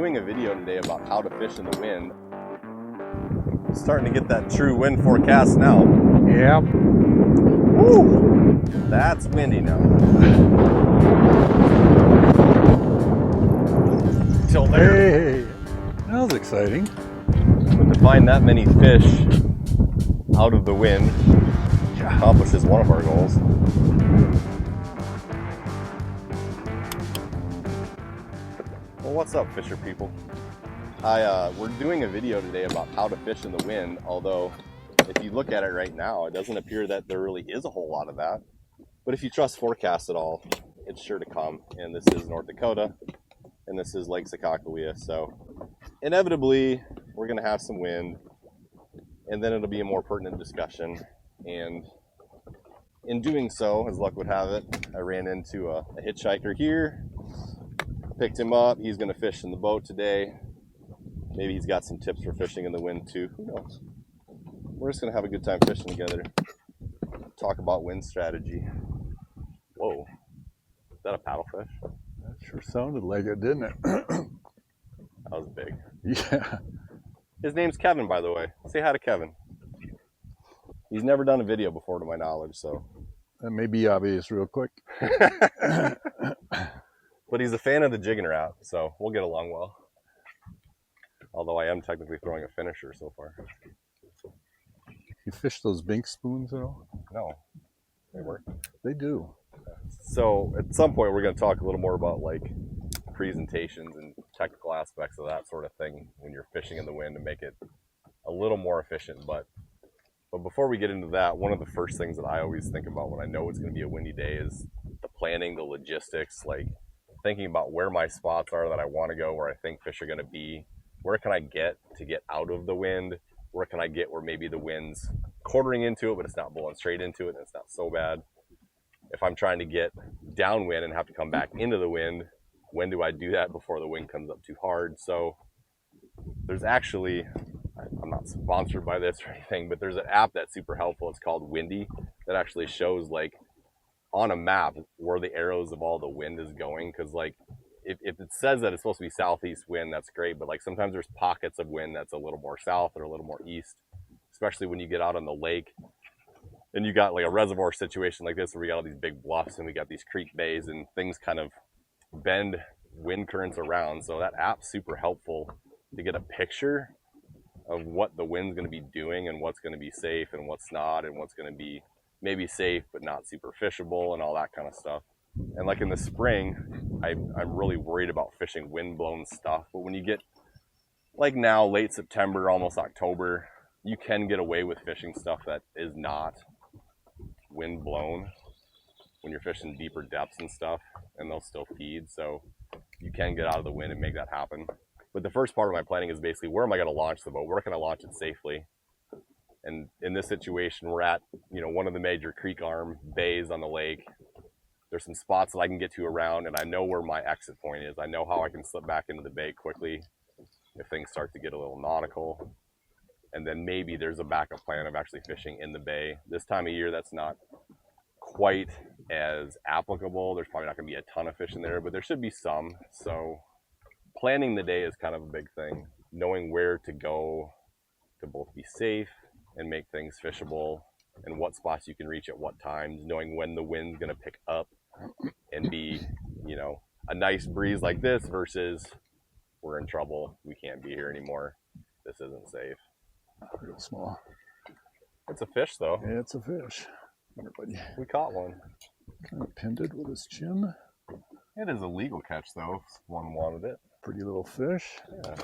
doing a video today about how to fish in the wind. Starting to get that true wind forecast now. Yep. Woo! That's windy now. Till there. Hey, that was exciting. But to find that many fish out of the wind accomplishes one of our goals. Well, what's up, fisher people? We're doing a video today about how to fish in the wind, although if you look at it right now, it doesn't appear that there really is a whole lot of that. But if you trust forecasts at all, it's sure to come. And this is North Dakota, and this is Lake Sakakawea. So inevitably, we're going to have some wind, and then it'll be a more pertinent discussion. And in doing so, as luck would have it, I ran into a hitchhiker here, picked him up. He's going to fish in the boat today. Maybe he's got some tips for fishing in the wind too. Who knows? We're just going to have a good time fishing together. Talk about wind strategy. Whoa. Is that a paddlefish? That sure sounded like it, didn't it? That was big. Yeah. His name's Kevin, by the way. Say hi to Kevin. He's never done a video before, to my knowledge, so. That may be obvious real quick. But he's a fan of the jigging app, so we'll get along well. Although I am technically throwing a finisher so far. You fish those bink spoons at all? No, they work. They do. So at some point we're going to talk a little more about like presentations and technical aspects of that sort of thing when you're fishing in the wind to make it a little more efficient. But before we get into that, one of the first things that I always think about when I know it's going to be a windy day is the planning, the logistics, like thinking about where my spots are that I want to go, where I think fish are going to be. Where can I get to get out of the wind? Where can I get where maybe the wind's quartering into it, but it's not blowing straight into it and it's not so bad? If I'm trying to get downwind and have to come back into the wind, when do I do that before the wind comes up too hard? So there's actually, I'm not sponsored by this or anything, but there's an app that's super helpful. It's called Windy, that actually shows like on a map where the arrows of all the wind is going. Cause like, if it says that it's supposed to be southeast wind, that's great. But like sometimes there's pockets of wind that's a little more south or a little more east, especially when you get out on the lake and you got like a reservoir situation like this where we got all these big bluffs and we got these creek bays and things kind of bend wind currents around. So that app's super helpful to get a picture of what the wind's going to be doing and what's going to be safe and what's not, and what's going to be maybe safe but not super fishable and all that kind of stuff. And like in the spring, I'm really worried about fishing wind-blown stuff. But when you get like now, late September, almost October, you can get away with fishing stuff that is not wind-blown when you're fishing deeper depths and stuff, and they'll still feed. So you can get out of the wind and make that happen. But the first part of my planning is basically, where am I going to launch the boat? Where can I launch it safely? And in this situation, we're at, one of the major creek arm bays on the lake. There's some spots that I can get to around, and I know where my exit point is. I know how I can slip back into the bay quickly if things start to get a little nautical. And then maybe there's a backup plan of actually fishing in the bay. This time of year, that's not quite as applicable. There's probably not going to be a ton of fish in there, but there should be some. So planning the day is kind of a big thing. Knowing where to go to both be safe and make things fishable, and what spots you can reach at what times, knowing when the wind's going to pick up and be, a nice breeze like this versus we're in trouble, we can't be here anymore, this isn't safe. Real small. It's a fish though. Yeah, it's a fish. Everybody. We caught one. Kind of pinned it with his chin. It is a legal catch though, if one wanted it. Pretty little fish. Yeah.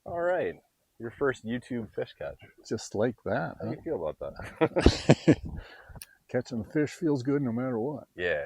All right. Your first YouTube fish catch. Just like that. How do you feel about that? Catching fish feels good no matter what. Yeah.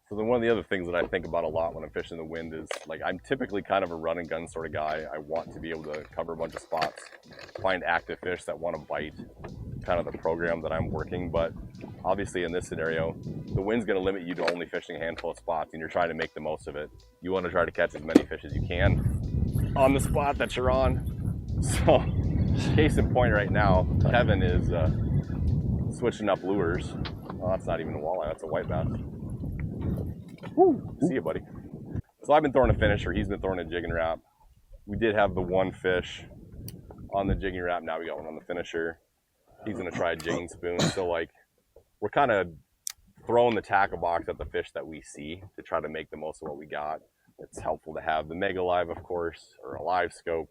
So then one of the other things that I think about a lot when I'm fishing the wind is, like, I'm typically kind of a run and gun sort of guy. I want to be able to cover a bunch of spots, find active fish that want to bite, kind of the program that I'm working. But obviously in this scenario, the wind's going to limit you to only fishing a handful of spots, and you're trying to make the most of it. You want to try to catch as many fish as you can on the spot that you're on. So, case in point right now, Kevin is switching up lures. Well, that's not even a walleye, that's a white bass. Woo. See you, buddy. So I've been throwing a finisher, he's been throwing a jig and wrap. We did have the one fish on the jigging wrap, now we got one on the finisher. He's gonna try a jigging spoon. So like, we're kind of throwing the tackle box at the fish that we see to try to make the most of what we got. It's helpful to have the Mega Live, of course, or a live scope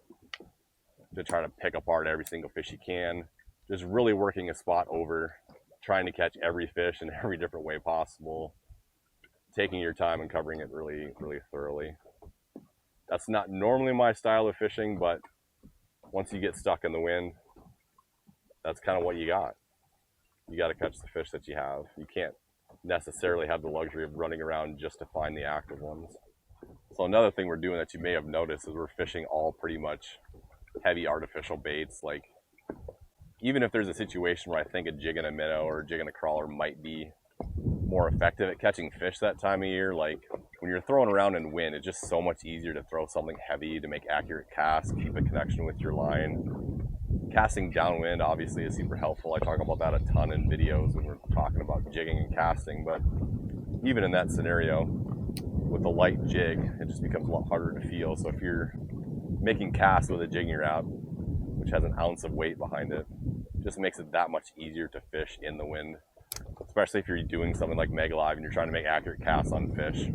to try to pick apart every single fish you can. Just really working a spot over, trying to catch every fish in every different way possible, taking your time and covering it really, really thoroughly. That's not normally my style of fishing, but once you get stuck in the wind, that's kind of what you got. You got to catch the fish that you have. You can't necessarily have the luxury of running around just to find the active ones. So another thing we're doing that you may have noticed is we're fishing all pretty much heavy artificial baits. Like, even if there's a situation where I think a jig and a minnow or a jig and a crawler might be more effective at catching fish that time of year, like when you're throwing around in wind, it's just so much easier to throw something heavy to make accurate casts, keep a connection with your line. Casting downwind obviously is super helpful. I talk about that a ton in videos when we're talking about jigging and casting, but even in that scenario, with a light jig, it just becomes a lot harder to feel. So if you're making casts with a jigging rod, which has an ounce of weight behind it, just makes it that much easier to fish in the wind. Especially if you're doing something like Mega Live and you're trying to make accurate casts on fish.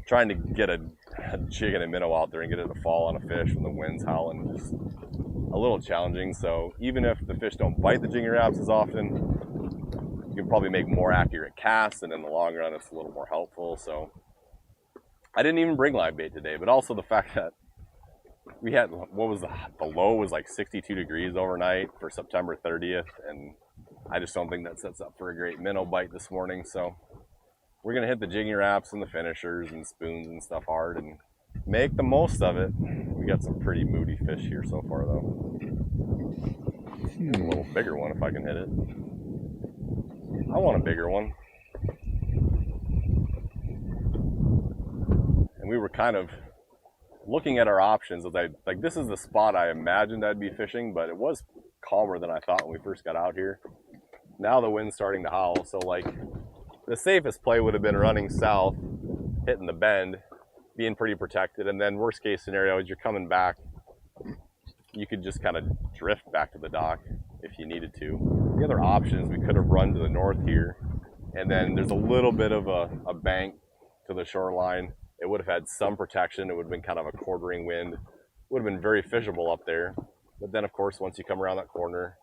Trying to get a jig and a minnow out there and get it to fall on a fish when the wind's howling is just a little challenging. So even if the fish don't bite the jigging wraps as often, you can probably make more accurate casts, and in the long run it's a little more helpful. So I didn't even bring live bait today, but also the fact that we had, what was the low was like 62 degrees overnight for September 30th, and I just don't think that sets up for a great minnow bite this morning. So we're gonna hit the jigging wraps and the finishers and spoons and stuff hard and make the most of it. We got some pretty moody fish here so far though. A little bigger one if I can hit it. I want a bigger one. And we were kind of looking at our options. I was like, this is the spot I imagined I'd be fishing, but it was calmer than I thought when we first got out here. Now the wind's starting to howl, so like the safest play would have been running south, hitting the bend, being pretty protected, and then worst case scenario is you're coming back, you could just kind of drift back to the dock if you needed to. The other options, we could have run to the north here, and then there's a little bit of a bank to the shoreline. It would have had some protection. It would have been kind of a quartering wind. It would have been very fishable up there. But then, of course, once you come around that corner,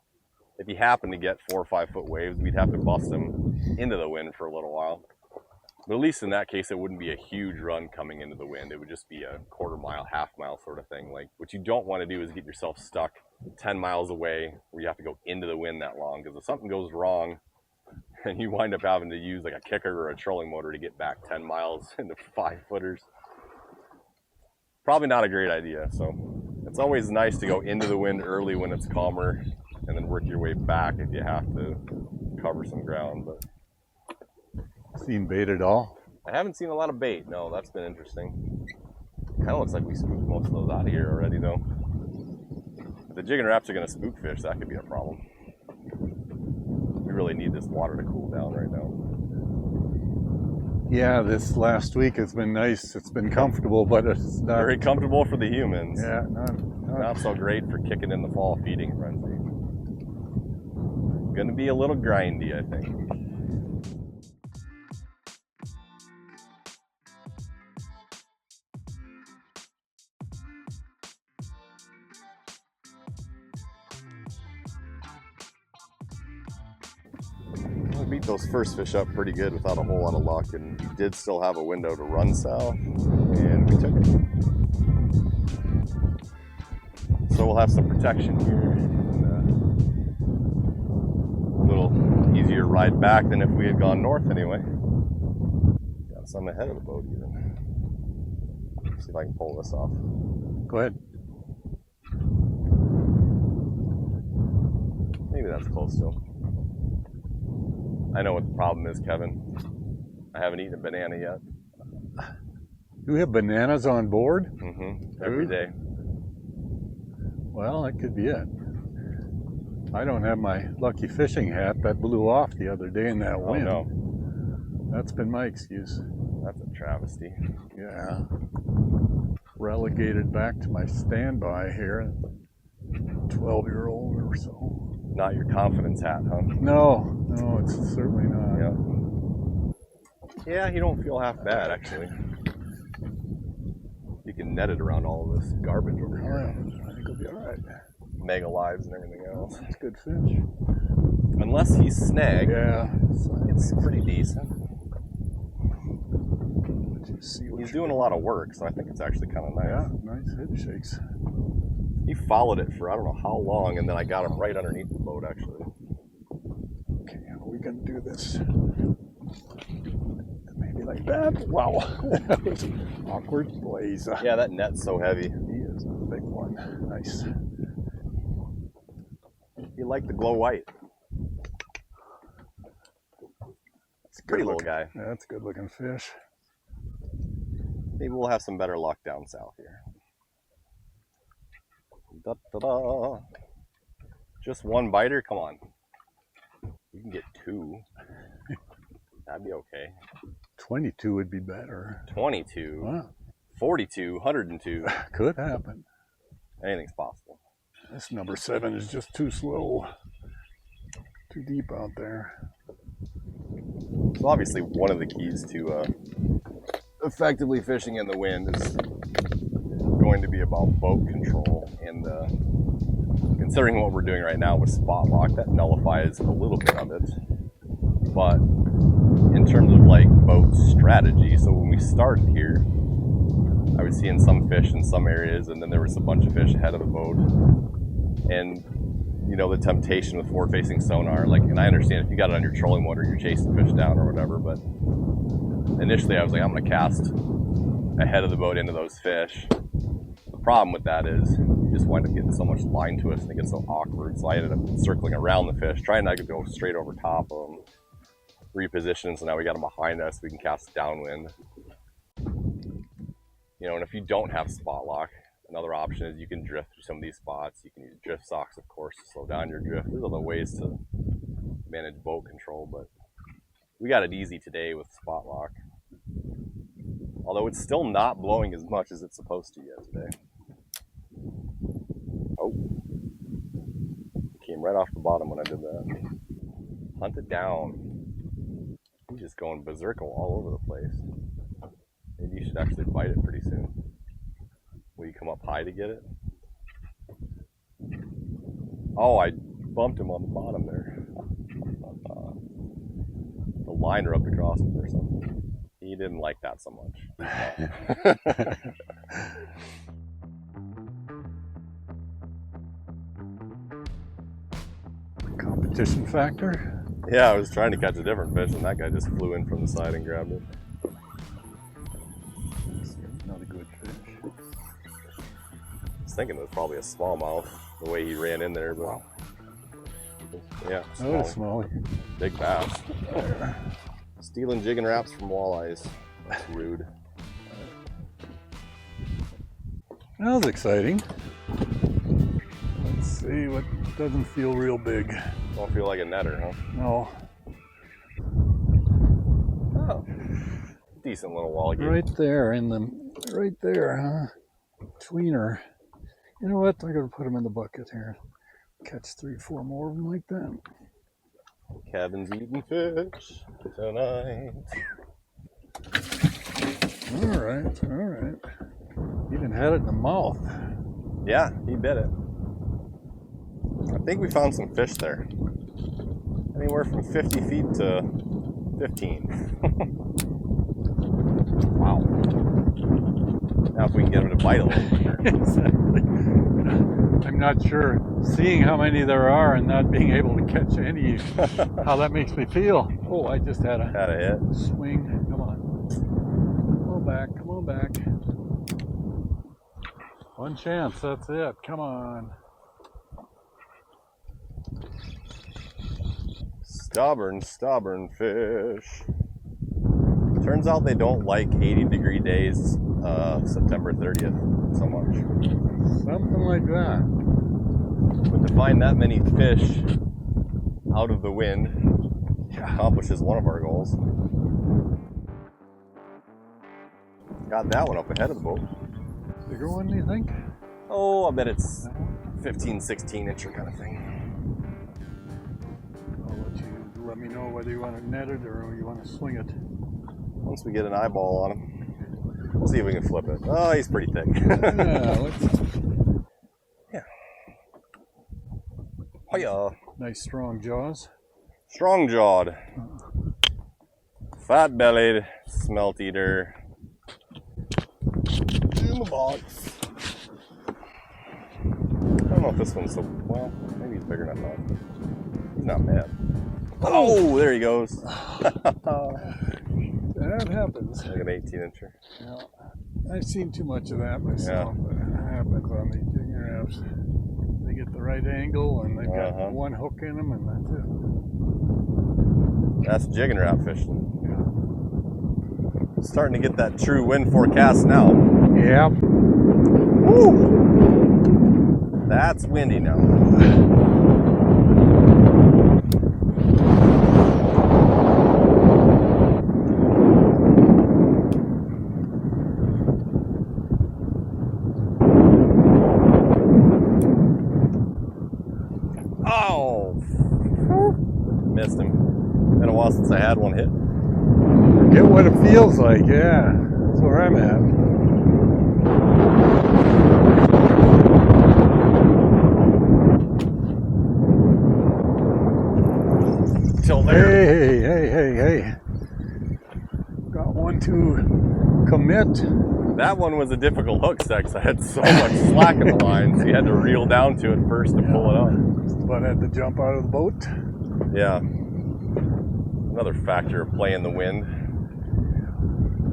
if you happen to get 4 or 5 foot waves, we'd have to bust them into the wind for a little while. But at least in that case, it wouldn't be a huge run coming into the wind. It would just be a quarter mile, half mile sort of thing. Like, what you don't want to do is get yourself stuck 10 miles away where you have to go into the wind that long. Because if something goes wrong and you wind up having to use like a kicker or a trolling motor to get back 10 miles into 5 footers, probably not a great idea. So it's always nice to go into the wind early when it's calmer and then work your way back if you have to cover some ground. But Seen bait at all? I haven't seen a lot of bait. No, that's been interesting. Kind of looks like we spooked most of those out of here already, though. If the jig and wraps are going to spook fish, that could be a problem. We really need this water to cool down right now. Yeah, this last week has been nice. It's been comfortable, but it's not Very comfortable for the humans. Yeah, Not so great for kicking in the fall feeding frenzy. Going to be a little grindy, I think. We beat those first fish up pretty good without a whole lot of luck, and we did still have a window to run south, and we took it. So we'll have some protection here. A little easier ride back than if we had gone north anyway. Got some ahead of the boat even. See if I can pull this off. Go ahead. Maybe that's close still. I know what the problem is, Kevin. I haven't eaten a banana yet. You have bananas on board? Mm-hmm. Every day. Well, that could be it. I don't have my lucky fishing hat that blew off the other day in that wind. Oh, no. That's been my excuse. That's a travesty. Yeah. Relegated back to my standby here. 12-year-old or so. Not your confidence hat, huh? No, it's certainly not. Yeah, you don't feel half bad, actually. You can net it around all of this garbage over here. Yeah, I think it'll be all right. Mega lives and everything else. It's good fish. Unless he's snagged, Yeah, it's pretty decent. See He's doing a lot of work, so I think it's actually kind of nice. Yeah, nice head shakes. He followed it for I don't know how long, and then I got him right underneath the boat, actually. Okay, how are we going to do this? Maybe like that. Wow. That was awkward. Blaze. Yeah, that net's so heavy. He is a big one. Nice. You like the glow white. It's a pretty little guy. Yeah, that's a good looking fish. Maybe we'll have some better luck down south here. Da-da-da. Just one biter? Come on. You can get 2. That'd be okay. 22 would be better. 22. Wow. 42. 102. Could happen. Anything's possible. This number 7 is just too slow. Too deep out there. So obviously one of the keys to effectively fishing in the wind is going to be about boat control, and considering what we're doing right now with spot lock, that nullifies a little bit of it. But in terms of like boat strategy, so when we started here, I was seeing some fish in some areas, and then there was a bunch of fish ahead of the boat, and you know, the temptation with forward facing sonar, like, and I understand if you got it on your trolling motor, you're chasing fish down or whatever, but initially I was like, I'm going to cast ahead of the boat into those fish. The problem with that is you just wind up getting so much line twist and it gets so awkward. So I ended up circling around the fish, trying not to go straight over top of them, reposition, so now we got them behind us, we can cast downwind. You know, and if you don't have spot lock, another option is you can drift through some of these spots. You can use drift socks, of course, to slow down your drift. There's other ways to manage boat control, but we got it easy today with spot lock. Although it's still not blowing as much as it's supposed to yet today. Oh. Came right off the bottom when I did that. Hunt it down. He's just going berserk all over the place. Maybe you should actually bite it pretty soon. Will you come up high to get it? Oh, I bumped him on the bottom there. The line rubbed across him or something. He didn't like that so much. Competition factor? Yeah, I was trying to catch a different fish and that guy just flew in from the side and grabbed it. Not a good fish. I was thinking it was probably a smallmouth, the way he ran in there, but yeah, Oh, small. big bass. Stealing jigging wraps from Walleyes. That's rude. That was exciting. Let's see what doesn't feel real big. Don't feel like a netter, huh? No. Oh. Decent little walleye. Right there right there, huh? Tweener. You know what? I'm gonna put them in the bucket here. Catch 3-4 more of them like that. Kevin's eating fish tonight. All right. He even had it in the mouth. Yeah, he bit it. I think we found some fish there. Anywhere from 50 feet to 15. Wow. Now if we can get him to bite a little quicker. Exactly. I'm not sure, seeing how many there are and not being able to catch any, how that makes me feel. Oh, I just had a hit. Swing. Come on. Come on back. One chance, that's it. Come on. Stubborn fish. Turns out they don't like 80-degree days, September 30th so much. Something like that. But to find that many fish out of the wind accomplishes one of our goals. Got that one up ahead of the boat. Bigger one, do you think? Oh, I bet it's 15, 16 incher kind of thing. I'll let you let me know whether you want to net it or you want to swing it. Once we get an eyeball on him, we'll see if we can flip it. Oh, he's pretty thick. Yeah. Hiya. Nice strong jaws. Strong jawed. Fat bellied smelt eater. In the box. I don't know if this one's so well. Maybe he's bigger than I thought. He's not bad. Oh, there he goes. That happens. Like an 18 incher. Yeah. I've seen too much of that myself, but it happens on these jigging wraps. They get the right angle and they've got one hook in them, and that's it. That's jigging wrap fishing. Starting to get that true wind forecast now. Yep. Woo! That's windy now. Oh! Missed him. Been a while since I had one hit. Get what it feels like, yeah. That's where I'm at. Till there. Hey. Got one to commit. That one was a difficult hook set because I had so much slack in the line, so you had to reel down to it first to pull it up. But I had to jump out of the boat. Yeah. Another factor of playing the wind.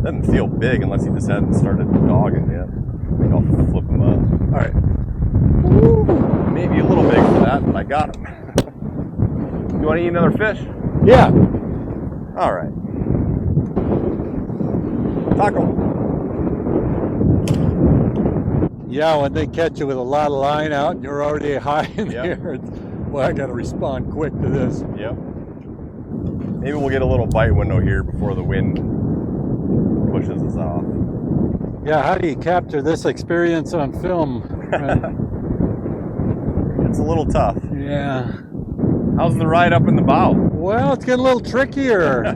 Doesn't feel big unless you just hadn't started dogging yet. I think I'll flip him up. All right. Woo! Maybe a little big for that, but I got him. You want to eat another fish? Yeah. All right. Taco. Yeah, when they catch you with a lot of line out and you're already high in the air, well, I got to respond quick to this. Yep. Maybe we'll get a little bite window here before the wind pushes us off. Yeah, how do you capture this experience on film? It's a little tough. Yeah. How's the ride up in the bow? Well, it's getting a little trickier. I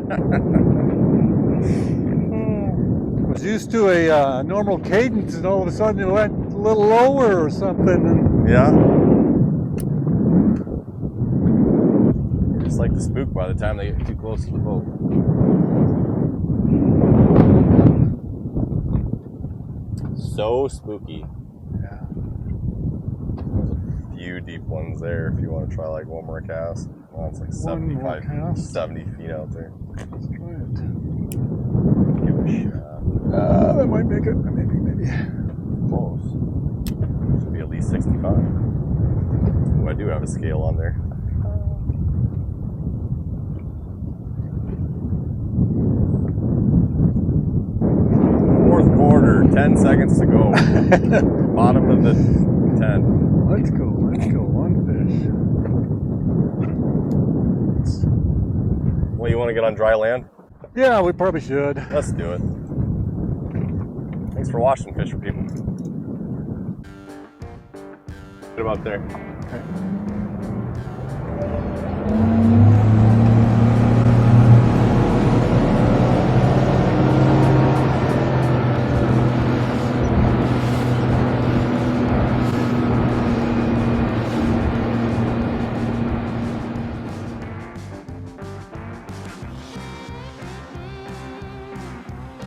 was used to a normal cadence, and all of a sudden it went a little lower or something. And yeah. You're just like the spook by the time they get too close to the boat. So spooky. Yeah. There's a few deep ones there if you want to try like one more cast. Well, it's like 75, 70 feet out there. Let's try it. Give it a shot. That might make it. Maybe. Close. Should be at least 65. Oh, I do have a scale on there. Fourth quarter, 10 seconds to go. Bottom of the 10. Let's go. One fish. Well, you want to get on dry land? Yeah, we probably should. Let's do it. Thanks for watching, Fisher People. What about there? Okay.